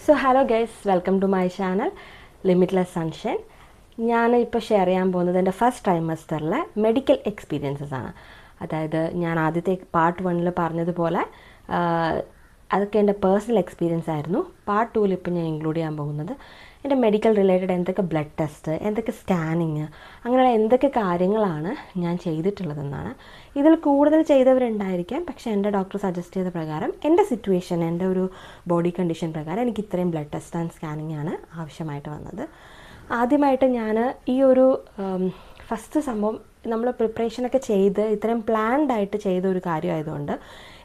So hello guys, welcome to my channel Limitless Sunshine. ഞാൻ ഇപ്പോൾ share ചെയ്യാൻ പോകുന്നത് എൻ്റെ ഫസ്റ്റ് ട്രൈമസ്റ്ററിലെ മെഡിക്കൽ എക്സ്പീരിയൻസസ് ആണ്. അതായത് ഞാൻ ആദ്യത്തെ പാർട്ട് 1 പറഞ്ഞതുപോലെ അതൊക്കെ എൻ്റെ പേഴ്സണൽ എക്സ്പീരിയൻസ് ആയിരുന്നു. പാർട്ട് 2 ഇപ്പോൾ ഞാൻ ഇൻക്ലൂഡ് ചെയ്യാൻ പോകുന്നത് എൻ്റെ മെഡിക്കൽ റിലേറ്റഡ് എന്തൊക്കെ ബ്ലഡ് ടെസ്റ്റ്, എന്തൊക്കെ സ്കാനിങ്, അങ്ങനെയുള്ള എന്തൊക്കെ കാര്യങ്ങളാണ് ഞാൻ ചെയ്തിട്ടുള്ളതെന്നാണ്. ഇതിൽ കൂടുതൽ ചെയ്തവരുണ്ടായിരിക്കാം, പക്ഷേ എൻ്റെ ഡോക്ടർ സജസ്റ്റ് ചെയ്ത പ്രകാരം എൻ്റെ സിറ്റുവേഷൻ, എൻ്റെ ഒരു ബോഡി കണ്ടീഷൻ പ്രകാരം എനിക്ക് ഇത്രയും ബ്ലഡ് ടെസ്റ്റ് ആൻഡ് സ്കാനിങ് ആണ് ആവശ്യമായിട്ട് വന്നത്. ആദ്യമായിട്ട് ഞാൻ ഈ ഒരു ഫസ്റ്റ് സംഭവം നമ്മൾ പ്രിപ്പറേഷനൊക്കെ ചെയ്ത് ഇത്രയും പ്ലാൻഡ് ആയിട്ട് ചെയ്ത ഒരു കാര്യമായതുകൊണ്ട്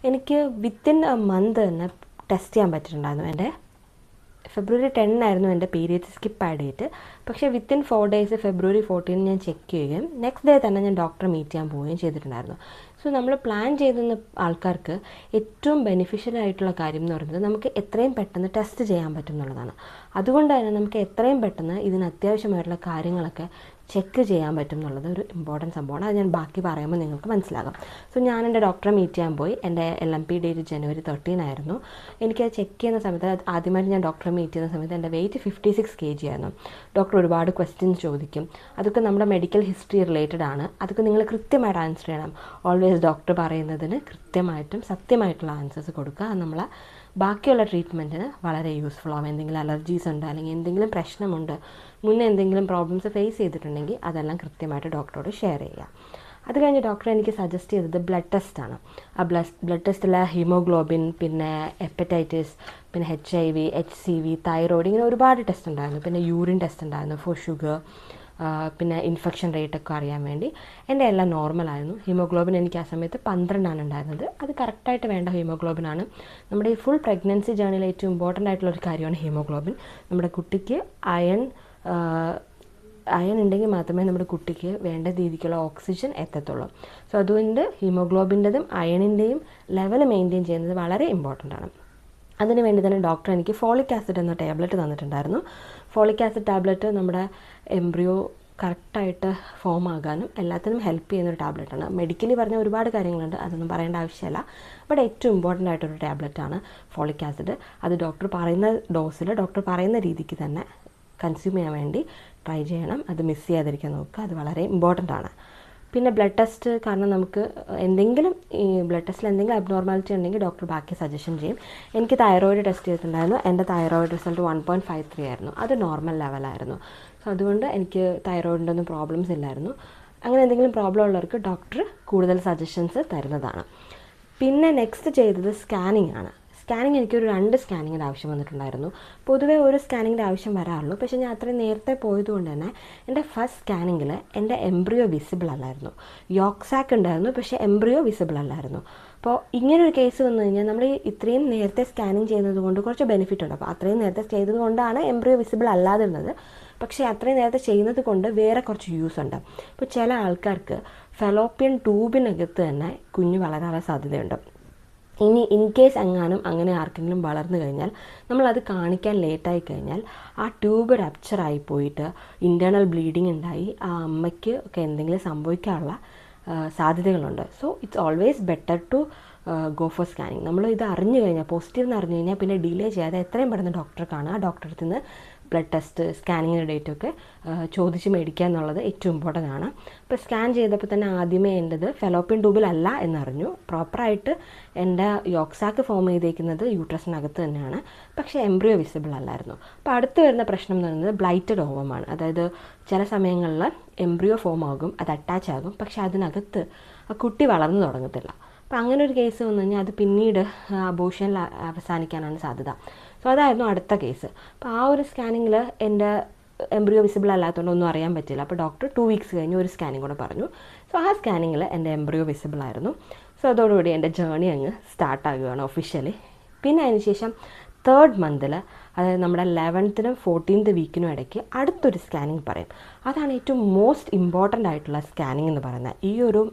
എനിക്ക് വിത്തിൻ എ മന്ത് തന്നെ ടെസ്റ്റ് ചെയ്യാൻ പറ്റിയിട്ടുണ്ടായിരുന്നു. എൻ്റെ ഫെബ്രുവരി 10 ആയിരുന്നു എൻ്റെ പീരിയഡ്സ് സ്കിപ്പായ ഡേറ്റ്. പക്ഷേ വിത്തിൻ 4 ഡേയ്സ് ഫെബ്രുവരി 14 ഞാൻ ചെക്ക് ചെയ്യുകയും നെക്സ്റ്റ് ഡേ തന്നെ ഞാൻ ഡോക്ടറെ മീറ്റ് ചെയ്യാൻ പോവുകയും ചെയ്തിട്ടുണ്ടായിരുന്നു. സോ നമ്മൾ പ്ലാൻ ചെയ്തുന്ന ആൾക്കാർക്ക് ഏറ്റവും ബെനിഫിഷ്യൽ ആയിട്ടുള്ള കാര്യം എന്ന് പറയുന്നത് നമുക്ക് എത്രയും പെട്ടെന്ന് ടെസ്റ്റ് ചെയ്യാൻ പറ്റും എന്നുള്ളതാണ്. അതുകൊണ്ട് തന്നെ നമുക്ക് എത്രയും പെട്ടെന്ന് ഇതിന് അത്യാവശ്യമായിട്ടുള്ള കാര്യങ്ങളൊക്കെ ചെക്ക് ചെയ്യാൻ പറ്റും എന്നുള്ളത് ഒരു ഇമ്പോർട്ടൻറ്റ് സംഭവമാണ്. അത് ഞാൻ ബാക്കി പറയുമ്പോൾ നിങ്ങൾക്ക് മനസ്സിലാകും. സോ ഞാൻ എൻ്റെ ഡോക്ടറെ മീറ്റ് ചെയ്യാൻ പോയി. എൻ്റെ LMP ഡേറ്റ് ജനുവരി 13 ആയിരുന്നു. എനിക്ക് ചെക്ക് ചെയ്യുന്ന സമയത്ത് ആദ്യമായിട്ട് ഞാൻ ഡോക്ടറെ മീറ്റ് ചെയ്യുന്ന സമയത്ത് എൻ്റെ വെയിറ്റ് 56 kg ആയിരുന്നു. ഡോക്ടർ ഒരുപാട് ക്വസ്റ്റ്യൻസ് ചോദിക്കും. അതൊക്കെ നമ്മുടെ മെഡിക്കൽ ഹിസ്റ്ററി റിലേറ്റഡ് ആണ്. അതൊക്കെ നിങ്ങൾ കൃത്യമായിട്ട് ആൻസർ ചെയ്യണം. ഓൾവേസ് ഡോക്ടർ പറയുന്നതിന് കൃത്യമായിട്ടും സത്യമായിട്ടുള്ള ആൻസേഴ്സ് കൊടുക്കുക. അത് നമ്മളെ ബാക്കിയുള്ള ട്രീറ്റ്മെൻറ്റിന് വളരെ യൂസ്ഫുൾ ആവും. എന്തെങ്കിലും അലർജീസ് ഉണ്ട്, അല്ലെങ്കിൽ എന്തെങ്കിലും പ്രശ്നമുണ്ട്, മുന്നേ എന്തെങ്കിലും പ്രോബ്ലംസ് ഫേസ് ചെയ്തിട്ടുണ്ടെങ്കിൽ അതെല്ലാം കൃത്യമായിട്ട് ഡോക്ടറോട് ഷെയർ ചെയ്യുക. അത് കഴിഞ്ഞ് ഡോക്ടർ എനിക്ക് സജസ്റ്റ് ചെയ്തത് ബ്ലഡ് ടെസ്റ്റാണ്. ആ ബ്ലഡ് ടെസ്റ്റിലെ ഹീമോഗ്ലോബിൻ, പിന്നെ ഹെപ്പറ്റൈറ്റിസ്, പിന്നെ HIV, HCV, തൈറോയ്ഡ്, ഇങ്ങനെ ഒരുപാട് ടെസ്റ്റ് ഉണ്ടായിരുന്നു. പിന്നെ യൂറിൻ ടെസ്റ്റ് ഉണ്ടായിരുന്നു ഫോർ ഷുഗർ, പിന്നെ ഇൻഫെക്ഷൻ റേറ്റൊക്കെ അറിയാൻ വേണ്ടി. എൻ്റെ എല്ലാം നോർമലായിരുന്നു. ഹീമോഗ്ലോബിൻ എനിക്ക് ആ സമയത്ത് 12 ഉണ്ടായിരുന്നത്. അത് കറക്റ്റായിട്ട് വേണ്ട ഹീമോഗ്ലോബിനാണ്. നമ്മുടെ ഈ ഫുൾ പ്രഗ്നൻസി ജേർണിയിൽ ഏറ്റവും ഇമ്പോർട്ടൻ്റ് ആയിട്ടുള്ളൊരു കാര്യമാണ് ഹീമോഗ്ലോബിൻ. നമ്മുടെ കുട്ടിക്ക് അയൺ ഉണ്ടെങ്കിൽ മാത്രമേ നമ്മുടെ കുട്ടിക്ക് വേണ്ട രീതിക്കുള്ള ഓക്സിജൻ എത്തത്തുള്ളൂ. സോ അതുകൊണ്ട് ഹീമോഗ്ലോബിൻ്റെതും അയണിൻ്റെയും ലെവൽ മെയിൻറ്റെയിൻ ചെയ്യുന്നത് വളരെ ഇമ്പോർട്ടൻ്റ് ആണ്. അതിന് വേണ്ടി തന്നെ ഡോക്ടർ എനിക്ക് ഫോളിക് ആസിഡ് എന്ന ടാബ്ലറ്റ് തന്നിട്ടുണ്ടായിരുന്നു. ഫോളിക് ആസിഡ് ടാബ്ലറ്റ് നമ്മുടെ എംബ്രിയോ കറക്റ്റായിട്ട് ഫോം ആകാനും എല്ലാത്തിനും ഹെൽപ്പ് ചെയ്യുന്നൊരു ടാബ്ലറ്റാണ്. മെഡിക്കലി പറഞ്ഞ ഒരുപാട് കാര്യങ്ങളുണ്ട്, അതൊന്നും പറയേണ്ട ആവശ്യമില്ല. ബട്ട് ഏറ്റവും ഇമ്പോർട്ടൻ്റ് ആയിട്ടൊരു ടാബ്ലറ്റാണ് ഫോളിക് ആസിഡ്. അത് ഡോക്ടർ പറയുന്ന ഡോസിൽ ഡോക്ടർ പറയുന്ന രീതിക്ക് തന്നെ കൺസ്യൂം ചെയ്യാൻ വേണ്ടി ട്രൈ ചെയ്യണം. അത് മിസ് ചെയ്യാതിരിക്കാൻ നോക്കുക. അത് വളരെ ഇമ്പോർട്ടൻ്റ് ആണ്. പിന്നെ ബ്ലഡ് ടെസ്റ്റ്, കാരണം നമുക്ക് എന്തെങ്കിലും ഈ ബ്ലഡ് ടെസ്റ്റിൽ എന്തെങ്കിലും അബ്നോർമാലിറ്റി ഉണ്ടെങ്കിൽ ഡോക്ടർ ബാക്കി സജഷൻ ചെയ്യും. എനിക്ക് തൈറോയിഡ് ടെസ്റ്റ് ചെയ്തിട്ടുണ്ടായിരുന്നു. എൻ്റെ തൈറോയിഡ് റിസൾട്ട് 1.53 ആയിരുന്നു. അത് നോർമൽ ലെവലായിരുന്നു. സോ അതുകൊണ്ട് എനിക്ക് തൈറോയിഡിൻ്റെ ഒന്നും പ്രോബ്ലംസ് ഇല്ലായിരുന്നു. അങ്ങനെ എന്തെങ്കിലും പ്രോബ്ലം ഉള്ളവർക്ക് ഡോക്ടർ കൂടുതൽ സജഷൻസ് തരുന്നതാണ്. പിന്നെ നെക്സ്റ്റ് ചെയ്തത് സ്കാനിങ് ആണ്. സ്കാനിങ് എനിക്കൊരു 2 സ്കാനിങ്ങിൻ്റെ ആവശ്യം വന്നിട്ടുണ്ടായിരുന്നു. പൊതുവേ ഒരു സ്കാനിങ്ങിൻ്റെ ആവശ്യം വരാറുള്ളൂ. പക്ഷേ ഞാൻ അത്രയും നേരത്തെ പോയതുകൊണ്ട് തന്നെ എൻ്റെ ഫസ്റ്റ് സ്കാനിങ്ങിൽ എൻ്റെ എംബ്രിയോ വിസിബിൾ അല്ലായിരുന്നു. യോക്ക് സാക്ക് ഉണ്ടായിരുന്നു, പക്ഷേ എംബ്രിയോ വിസിബിൾ അല്ലായിരുന്നു. അപ്പോൾ ഇങ്ങനൊരു കേസ് വന്നു കഴിഞ്ഞാൽ നമ്മൾ ഇത്രയും നേരത്തെ സ്കാനിങ് ചെയ്യുന്നത് കൊണ്ട് കുറച്ച് ബെനിഫിറ്റ് ഉണ്ട്. അപ്പോൾ അത്രയും നേരത്തെ ചെയ്തത് കൊണ്ടാണ് എംബ്രിയോ വിസിബിൾ അല്ലാതിരുന്നത്. പക്ഷേ അത്രയും നേരത്തെ ചെയ്യുന്നത് കൊണ്ട് വേറെ കുറച്ച് യൂസ് ഉണ്ട്. ഇപ്പോൾ ചില ആൾക്കാർക്ക് ഫെലോപ്പിയൻ ട്യൂബിനകത്ത് തന്നെ കുഞ്ഞ് വളരാനുള്ള സാധ്യതയുണ്ട്. ഇനി ഇൻ കേസ് അങ്ങനെ ആർക്കെങ്കിലും വളർന്നു കഴിഞ്ഞാൽ നമ്മളത് കാണിക്കാൻ ലേറ്റായി കഴിഞ്ഞാൽ ആ ട്യൂബ് റപ്ചറായി പോയിട്ട് ഇൻറ്റേർണൽ ബ്ലീഡിങ് ഉണ്ടായി ആ അമ്മയ്ക്ക് ഒക്കെ എന്തെങ്കിലും സംഭവിക്കാനുള്ള സാധ്യതകളുണ്ട്. So it's always better to go for scanning. നമ്മൾ ഇത് അറിഞ്ഞു കഴിഞ്ഞാൽ, പോസിറ്റീവ് എന്ന് അറിഞ്ഞു കഴിഞ്ഞാൽ പിന്നെ ഡിലേ ചെയ്യാതെ എത്രയും പെട്ടെന്ന് ഡോക്ടറെ കാണുക. ഡോക്ടറെ അടുത്ത് നിന്ന് ബ്ലഡ് ടെസ്റ്റ്, സ്കാനിങ്ങിൻ്റെ ഡേറ്റൊക്കെ ചോദിച്ച് മേടിക്കുക എന്നുള്ളത് ഏറ്റവും ഇമ്പോർട്ടൻ്റ് ആണ്. ഇപ്പോൾ സ്കാൻ ചെയ്തപ്പോൾ തന്നെ ആദ്യമേ എൻ്റെത് ഫെലോപ്പിയൻ ട്യൂബിലല്ല എന്നറിഞ്ഞു. പ്രോപ്പറായിട്ട് എൻ്റെ യോക്സാക്ക് ഫോം ചെയ്തേക്കുന്നത് യൂട്രസിനകത്ത് തന്നെയാണ്, പക്ഷേ എംബ്രിയോ വിസിബിൾ അല്ലായിരുന്നു. അപ്പോൾ അടുത്ത് വരുന്ന പ്രശ്നം എന്ന് പറയുന്നത് ബ്ലൈറ്റഡ് ഓവമാണ്. അതായത് ചില സമയങ്ങളിൽ എംബ്രിയോ ഫോം ആകും, അത് അറ്റാച്ച് ആകും, പക്ഷേ അതിനകത്ത് ആ കുട്ടി വളർന്നു തുടങ്ങത്തില്ല. അപ്പോൾ അങ്ങനെ ഒരു കേസ് വന്നു കഴിഞ്ഞാൽ അത് പിന്നീട് അബോർഷനിൽ അവസാനിക്കാനാണ് സാധ്യത. സോ അതായിരുന്നു അടുത്ത കേസ്. അപ്പോൾ ആ ഒരു സ്കാനിങ്ങിൽ എൻ്റെ എംബ്രിയോ വിസിബിൾ അല്ലാത്തതുകൊണ്ട് ഒന്നും അറിയാൻ പറ്റില്ല. അപ്പോൾ ഡോക്ടർ 2 വീക്സ് കഴിഞ്ഞ് ഒരു സ്കാനിങ് കൂടെ പറഞ്ഞു. സോ ആ സ്കാനിങ്ങിൽ എൻ്റെ എംബ്രിയോ വിസിബിൾ ആയിരുന്നു. സോ അതോടുകൂടി എൻ്റെ ജേർണി അങ്ങ് സ്റ്റാർട്ടാകുകയാണ് ഒഫീഷ്യലി. പിന്നെ അതിനുശേഷം 3rd മന്തിൽ, അതായത് നമ്മുടെ 11th 14th വീക്കിനും ഇടയ്ക്ക് അടുത്തൊരു സ്കാനിങ് പറയും. അതാണ് ഏറ്റവും മോസ്റ്റ് ഇമ്പോർട്ടൻ്റ് ആയിട്ടുള്ള സ്കാനിങ് എന്ന് പറയുന്നത്. ഈ ഒരു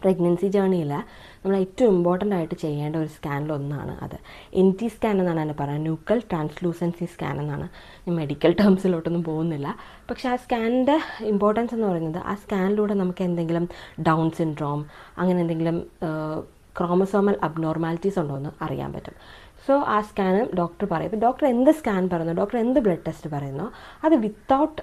പ്രഗ്നൻസി ജേർണിയിൽ നമ്മൾ ഏറ്റവും ഇമ്പോർട്ടൻ്റ് ആയിട്ട് ചെയ്യേണ്ട ഒരു സ്കാനിലൊന്നാണ് അത്. NT സ്കാൻ എന്നാണ് അതിനെ പറയുന്നത്, ന്യൂക്കൽ ട്രാൻസ്ലൂസൻസി സ്കാൻ എന്നാണ്. ഞാൻ മെഡിക്കൽ ടേംസിലോട്ടൊന്നും പോകുന്നില്ല. പക്ഷേ ആ സ്കാനിൻ്റെ ഇമ്പോർട്ടൻസ് എന്ന് പറയുന്നത് ആ സ്കാനിലൂടെ നമുക്ക് എന്തെങ്കിലും ഡൗൺ സിൻഡ്രോം, അങ്ങനെ എന്തെങ്കിലും ക്രോമസോമൽ അബ്നോർമാലിറ്റീസ് ഉണ്ടോ എന്ന് അറിയാൻ പറ്റും. സോ ആ സ്കാനും ഡോക്ടർ പറയും. ഇപ്പോൾ ഡോക്ടർ എന്ത് സ്കാൻ പറയുന്നു, ഡോക്ടർ എന്ത് ബ്ലഡ് ടെസ്റ്റ് പറയുന്നോ അത് വിത്തൗട്ട്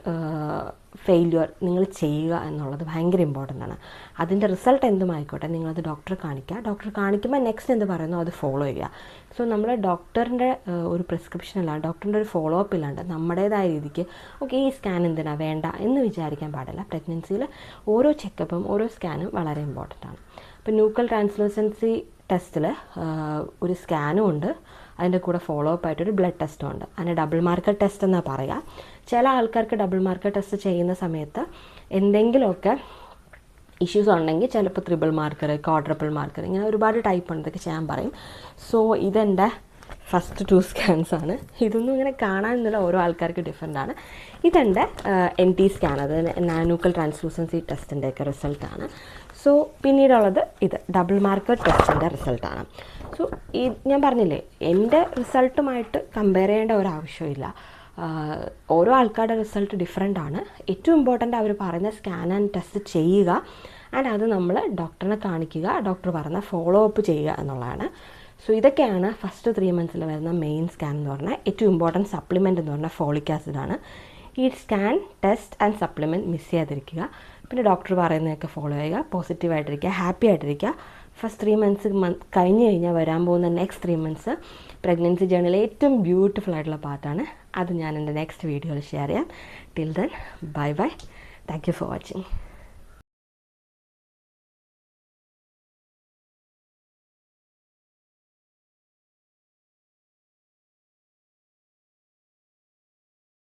ഫെയില്യുവർ നിങ്ങൾ ചെയ്യുക എന്നുള്ളത് ഭയങ്കര ഇമ്പോർട്ടൻ്റ് ആണ്. അതിൻ്റെ റിസൾട്ട് എന്തുമായിക്കോട്ടെ നിങ്ങളത് ഡോക്ടറെ കാണിക്കുക. ഡോക്ടർ കാണിക്കുമ്പോൾ നെക്സ്റ്റ് എന്ത് പറയുന്നു അത് ഫോളോ ചെയ്യുക. സോ നമ്മൾ ഡോക്ടറിൻ്റെ ഒരു പ്രിസ്ക്രിപ്ഷൻ അല്ലാണ്ട്, ഡോക്ടറിൻ്റെ ഒരു ഫോളോ അപ്പ് ഇല്ലാണ്ട് നമ്മുടേതായ രീതിക്ക് ഓക്കെ ഈ സ്കാൻ എന്തിനാ വേണ്ട എന്ന് വിചാരിക്കാൻ പാടില്ല. പ്രഗ്നൻസിയിൽ ഓരോ ചെക്കപ്പും ഓരോ സ്കാനും വളരെ ഇമ്പോർട്ടൻ്റ് ആണ്. ഇപ്പോൾ ന്യൂക്കൽ ട്രാൻസ്ലൂസൻസി ടെസ്റ്റിൽ ഒരു സ്കാനും ഉണ്ട്, അതിൻ്റെ കൂടെ ഫോളോ അപ്പ് ആയിട്ടൊരു ബ്ലഡ് ടെസ്റ്റും ഉണ്ട്. അതിന് ഡബിൾ മാർക്കർ ടെസ്റ്റ് എന്നാണ് പറയുക. ചില ആൾക്കാർക്ക് ഡബിൾ മാർക്കർ ടെസ്റ്റ് ചെയ്യുന്ന സമയത്ത് എന്തെങ്കിലുമൊക്കെ ഇഷ്യൂസ് ഉണ്ടെങ്കിൽ ചിലപ്പോൾ ത്രിബിൾ മാർക്കർ, ക്വാഡ്രപ്പിൾ മാർക്കർ, ഇങ്ങനെ ഒരുപാട് ടൈപ്പ് ഉണ്ട്, ഇതൊക്കെ ചെയ്യാൻ പറയും. സോ ഇതെൻ്റെ ഫസ്റ്റ് 2 സ്കാൻസ് ആണ്. ഇതൊന്നും ഇങ്ങനെ കാണാനൊന്നുമില്ല, ഓരോ ആൾക്കാർക്ക് ഡിഫറെൻ്റ് ആണ്. ഇതെൻ്റെ NT സ്കാൻ, അത് ന്യൂക്കൽ ട്രാൻസ്ലൂസൻസി ടെസ്റ്റിൻ്റെയൊക്കെ റിസൾട്ടാണ്. സോ പിന്നീടുള്ളത് ഇത് ഡബിൾ മാർക്കർ ടെസ്റ്റിൻ്റെ റിസൾട്ടാണ്. സോ ഈ ഞാൻ പറഞ്ഞില്ലേ എൻ്റെ റിസൾട്ടുമായിട്ട് കമ്പയർ ചെയ്യേണ്ട ഒരാവശ്യമില്ല. ഓരോ ആൾക്കാരുടെ റിസൾട്ട് ഡിഫറെൻ്റ് ആണ്. ഏറ്റവും ഇമ്പോർട്ടൻ്റ് അവർ പറയുന്ന സ്കാൻ ആൻഡ് ടെസ്റ്റ് ചെയ്യുക, ആൻഡ് അത് നമ്മൾ ഡോക്ടറിനെ കാണിക്കുക, ഡോക്ടർ പറയുന്ന ഫോളോ അപ്പ് ചെയ്യുക എന്നുള്ളതാണ്. സോ ഇതൊക്കെയാണ് ഫസ്റ്റ് 3 മന്ത്സിൽ വരുന്ന മെയിൻ സ്കാൻ എന്ന് പറഞ്ഞാൽ. ഏറ്റവും ഇമ്പോർട്ടൻറ്റ് സപ്ലിമെൻ്റ് എന്ന് പറഞ്ഞാൽ ഫോളിക് ആസിഡാണ്. ഈ scan, test and supplement miss ചെയ്യാതിരിക്കുക. പിന്നെ ഡോക്ടർ പറയുന്നതൊക്കെ ഫോളോ ചെയ്യുക, പോസിറ്റീവായിട്ടിരിക്കുക, ഹാപ്പി ആയിട്ടിരിക്കുക. ഫസ്റ്റ് 3 മന്ത്സ് കഴിഞ്ഞ് കഴിഞ്ഞാൽ വരാൻ പോകുന്ന നെക്സ്റ്റ് 3 മന്ത്സ് പ്രഗ്നൻസി ജേർണിയിലെ ഏറ്റവും ബ്യൂട്ടിഫുൾ ആയിട്ടുള്ള പാർട്ടാണ്. അത് ഞാൻ എൻ്റെ നെക്സ്റ്റ് വീഡിയോയിൽ ഷെയർ ചെയ്യാം. Till then bye bye. Thank you for watching.